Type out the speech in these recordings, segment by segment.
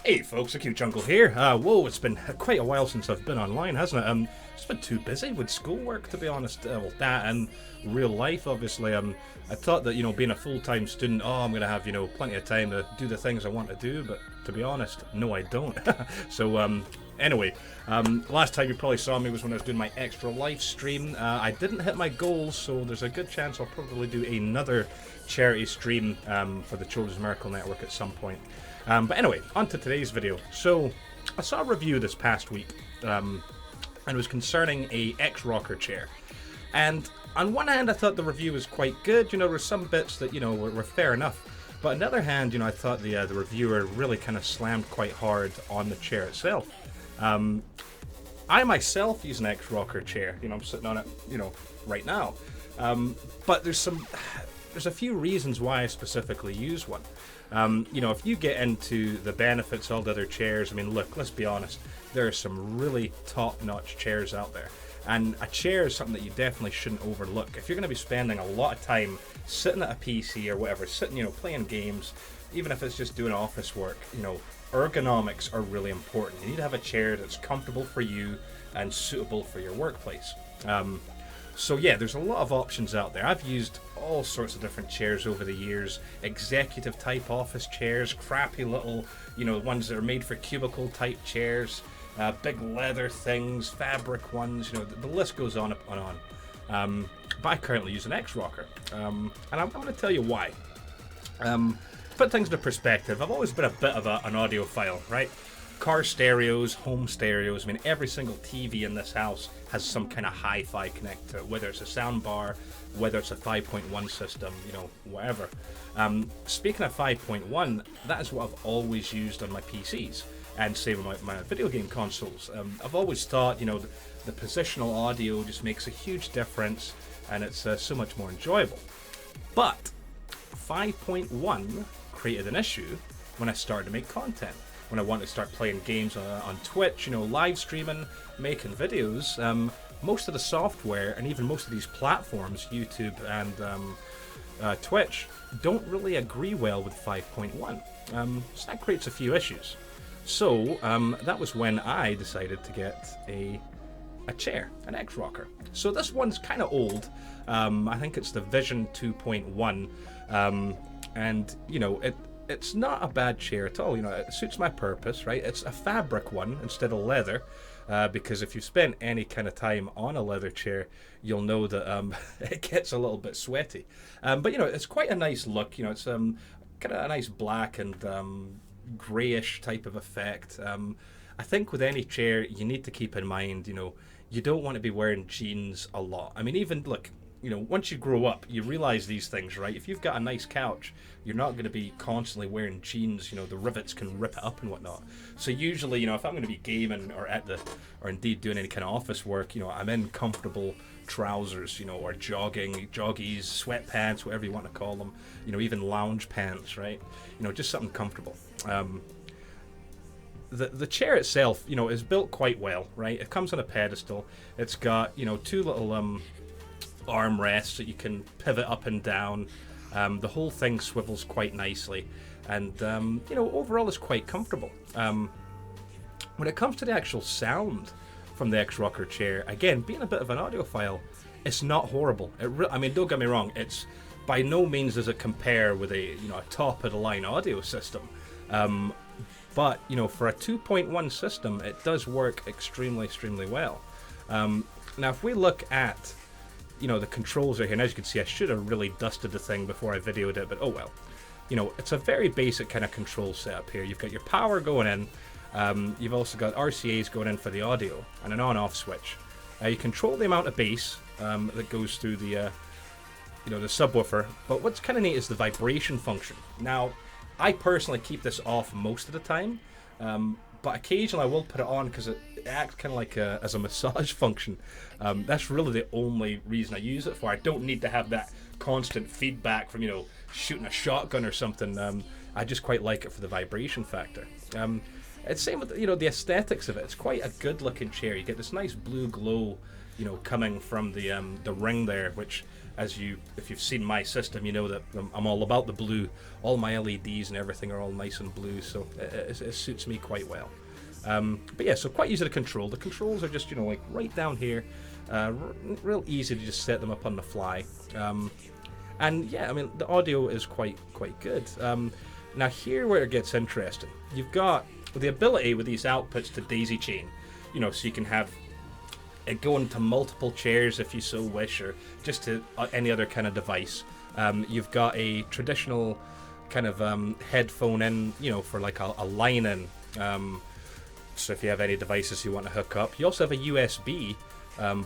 Hey folks, the Cute Jungle here. Whoa, it's been quite a while since I've been online, hasn't it? Just been too busy with schoolwork, to be honest. Well, that and real life, obviously. I thought that, being a full-time student, I'm going to have, plenty of time to do the things I want to do, but to be honest, no, I don't. So, anyway, last time you probably saw me was when I was doing my extra live stream. I didn't hit my goals, so there's a good chance I'll probably do another charity stream for the Children's Miracle Network at some point. But anyway, on to today's video. So, I saw a review this past week, and it was concerning a X-Rocker chair. And on one hand, I thought the review was quite good. There were some bits that, were fair enough. But on the other hand, I thought the reviewer really kind of slammed quite hard on the chair itself. I myself use an X-Rocker chair. I'm sitting on it, right now. But there's a few reasons why I specifically use one. If you get into the benefits of the other chairs, look, let's be honest, there are some really top-notch chairs out there. And a chair is something that you definitely shouldn't overlook. If you're going to be spending a lot of time sitting at a PC or whatever, sitting, playing games, even if it's just doing office work, ergonomics are really important. You need to have a chair that's comfortable for you and suitable for your workplace. So yeah, there's a lot of options out there. I've used all sorts of different chairs over the years. Executive type office chairs, crappy little, ones that are made for cubicle type chairs, big leather things, fabric ones, the list goes on and on. But I currently use an X-Rocker. And I'm going to tell you why. Put things into perspective, I've always been a bit of an audiophile, right? Car stereos, home stereos, every single TV in this house has some kind of hi-fi connect to it, whether it's a sound bar, whether it's a 5.1 system, whatever. Speaking of 5.1, that is what I've always used on my PCs, and same with my video game consoles. I've always thought, the positional audio just makes a huge difference, and it's so much more enjoyable. But 5.1 created an issue when I started to make content. When I wanted to start playing games on Twitch, live streaming, making videos, most of the software and even most of these platforms, YouTube and Twitch, don't really agree well with 5.1. So that creates a few issues. So that was when I decided to get a chair, an X-Rocker. So this one's kind of old. I think it's the Vision 2.1, and it's not a bad chair at all. It suits my purpose, right? It's a fabric one instead of leather, because if you've spent any kind of time on a leather chair, you'll know that it gets a little bit sweaty. But it's quite a nice look. It's kind of a nice black and grayish type of effect. I think with any chair, you need to keep in mind, you don't want to be wearing jeans a lot. Even look. Once you grow up, you realize these things, right? If you've got a nice couch, you're not going to be constantly wearing jeans. The rivets can rip it up and whatnot. So usually, if I'm going to be gaming or indeed doing any kind of office work, I'm in comfortable trousers, or joggies, sweatpants, whatever you want to call them. Even lounge pants, right? Just something comfortable. The chair itself, is built quite well, right? It comes on a pedestal. It's got, two little armrests that you can pivot up and down. The whole thing swivels quite nicely, and overall it's quite comfortable. When it comes to the actual sound from the X-Rocker chair, again, being a bit of an audiophile, it's not horrible. Don't get me wrong, it's by no means does it compare with a top of the line audio system, but for a 2.1 system, it does work extremely well. Now if we look at the controls are here, and as you can see, I should have really dusted the thing before I videoed it, but oh well. It's a very basic kind of control setup here. You've got your power going in, you've also got RCAs going in for the audio, and an on-off switch. You control the amount of bass that goes through the subwoofer, but what's kind of neat is the vibration function. Now, I personally keep this off most of the time, but occasionally I will put it on because it acts kind of like as a massage function. That's really the only reason I use it for. I don't need to have that constant feedback from shooting a shotgun or something. I just quite like it for the vibration factor. It's same with the aesthetics of it. It's quite a good looking chair. You get this nice blue glow coming from the ring there, which if you've seen my system, you know that I'm all about the blue. All my LEDs and everything are all nice and blue, so it suits me quite well. But yeah, so quite easy to control. The controls are just, like right down here. Real easy to just set them up on the fly. And yeah, I mean, the audio is quite good. Now here where it gets interesting. You've got the ability with these outputs to daisy chain. So you can have it go into multiple chairs if you so wish, or just to any other kind of device. You've got a traditional kind of headphone in, for like a line in. So if you have any devices you want to hook up. You also have a USB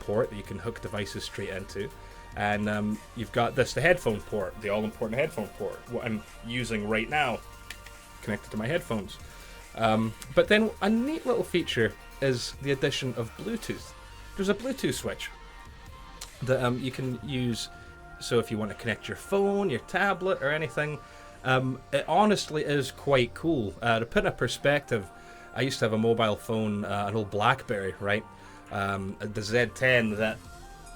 port that you can hook devices straight into. And you've got the headphone port, the all-important headphone port, what I'm using right now, connected to my headphones. But then a neat little feature is the addition of Bluetooth. There's a Bluetooth switch that you can use, so if you want to connect your phone, your tablet, or anything. It honestly is quite cool. To put in a perspective, I used to have a mobile phone, an old BlackBerry, right? The Z10 that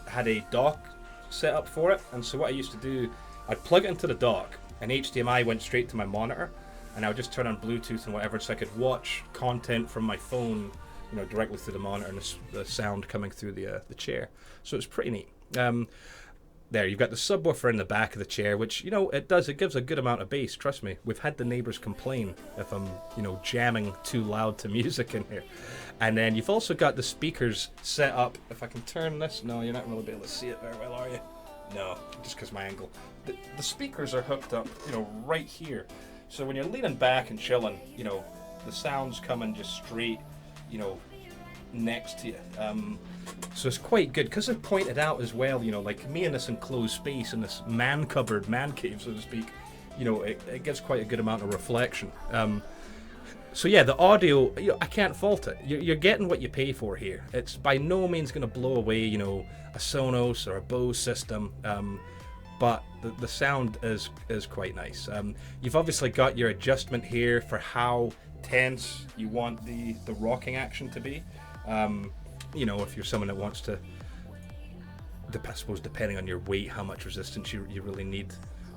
had a dock set up for it, and so what I used to do, I'd plug it into the dock, and HDMI went straight to my monitor, and I would just turn on Bluetooth and whatever, so I could watch content from my phone, directly through the monitor, and the sound coming through the chair. So it's pretty neat. There, you've got the subwoofer in the back of the chair, which, it gives a good amount of bass, trust me. We've had the neighbors complain if I'm, jamming too loud to music in here. And then you've also got the speakers set up. If I can turn this, no, you're not really be able to see it very well, are you? No, just because my angle. The speakers are hooked up, right here. So when you're leaning back and chilling, the sound's coming just straight, next to you. So it's quite good, because it pointed out as well, like me in this enclosed space, in this man cave, so to speak, it gives quite a good amount of reflection. So yeah, the audio, I can't fault it. You're getting what you pay for here. It's by no means going to blow away, a Sonos or a Bose system, but the sound is quite nice. You've obviously got your adjustment here for how tense you want the rocking action to be. If you're someone that wants to, I suppose depending on your weight, how much resistance you really need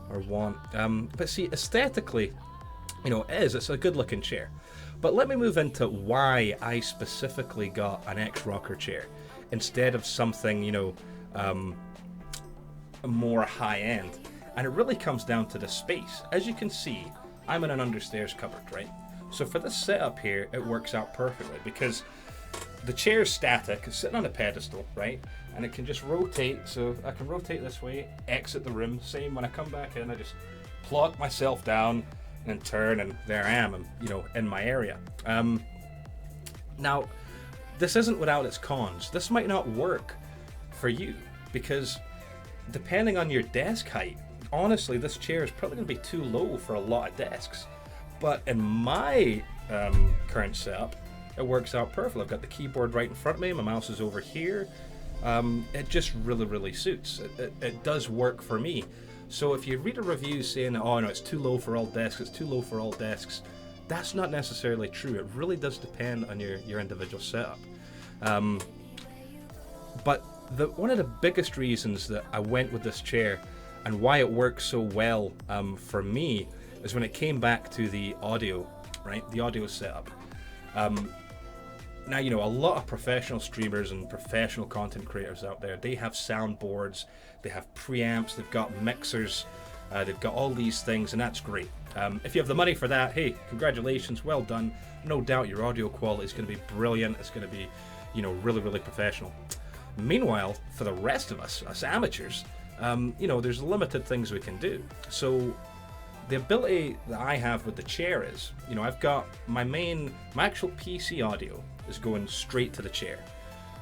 or want. But see, aesthetically, it's a good looking chair. But let me move into why I specifically got an X-Rocker chair instead of something, more high end. And it really comes down to the space. As you can see, I'm in an understairs cupboard, right? So for this setup here, it works out perfectly, because the chair's static, it's sitting on a pedestal, right? And it can just rotate, so I can rotate this way, exit the room. Same when I come back in, I just plonk myself down and turn, and there I am, in my area. Now, this isn't without its cons. This might not work for you, because depending on your desk height, honestly, this chair is probably going to be too low for a lot of desks. But in my current setup, it works out perfect. I've got the keyboard right in front of me, my mouse is over here. It just really suits. It does work for me. So if you read a review saying, oh no, it's too low for all desks, that's not necessarily true. It really does depend on your individual setup. But one of the biggest reasons that I went with this chair and why it works so well for me is when it came back to the audio, right? The audio setup. Now, a lot of professional streamers and professional content creators out there, they have soundboards, they have preamps, they've got mixers, they've got all these things, and that's great. If you have the money for that, hey, congratulations, well done. No doubt your audio quality is going to be brilliant. It's going to be, really professional. Meanwhile, for the rest of us amateurs, there's limited things we can do. So the ability that I have with the chair is, I've got my actual PC audio is going straight to the chair.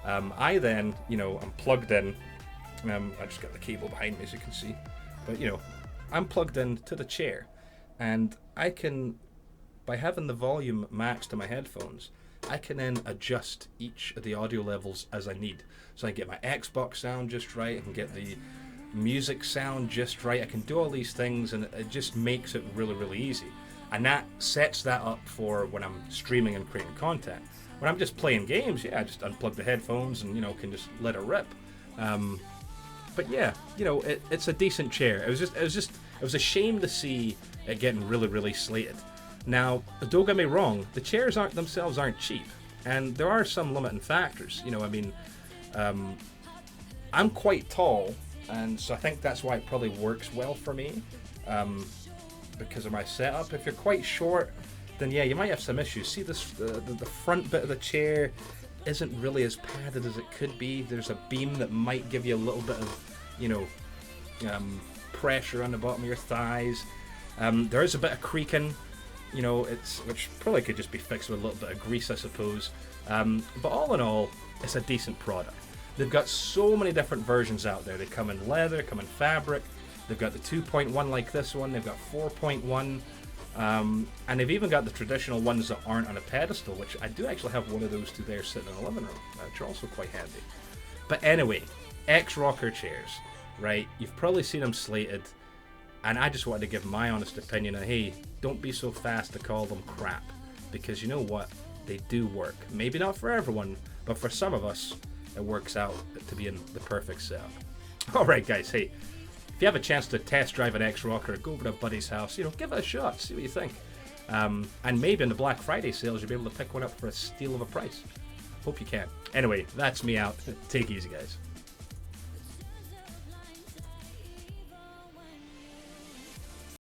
I then, I'm plugged in. I just got the cable behind me, as you can see. But, I'm plugged in to the chair. And I can, by having the volume matched to my headphones, I can then adjust each of the audio levels as I need. So I can get my Xbox sound just right. I can get the music sound just right. I can do all these things, and it just makes it really easy. And that sets that up for when I'm streaming and creating content. When I'm just playing games, I just unplug the headphones and can just let it rip. But yeah, you know, it's a decent chair. It was a shame to see it getting really, really slated. Now, don't get me wrong, the chairs themselves aren't cheap, and there are some limiting factors. You know, I mean, I'm quite tall, and so I think that's why it probably works well for me, because of my setup. If you're quite short, then yeah, you might have some issues. See, the front bit of the chair isn't really as padded as it could be. There's a beam that might give you a little bit of, you know, pressure on the bottom of your thighs. There is a bit of creaking, you know, which probably could just be fixed with a little bit of grease, I suppose. But all in all, it's a decent product. They've got so many different versions out there. They come in leather, come in fabric. They've got the 2.1 like this one. They've got 4.1. And they've even got the traditional ones that aren't on a pedestal, which I do actually have one of those two there sitting in the living room, which are also quite handy. But anyway, X-Rocker chairs, right? You've probably seen them slated, and I just wanted to give my honest opinion. And hey, don't be so fast to call them crap, because you know what? They do work. Maybe not for everyone, but for some of us, it works out to be in the perfect setup. All right, guys. Hey, if you have a chance to test drive an X-Rocker, go over to a buddy's house, you know, give it a shot, see what you think. And maybe in the Black Friday sales, you'll be able to pick one up for a steal of a price. Hope you can. Anyway, that's me out. Take it easy, guys.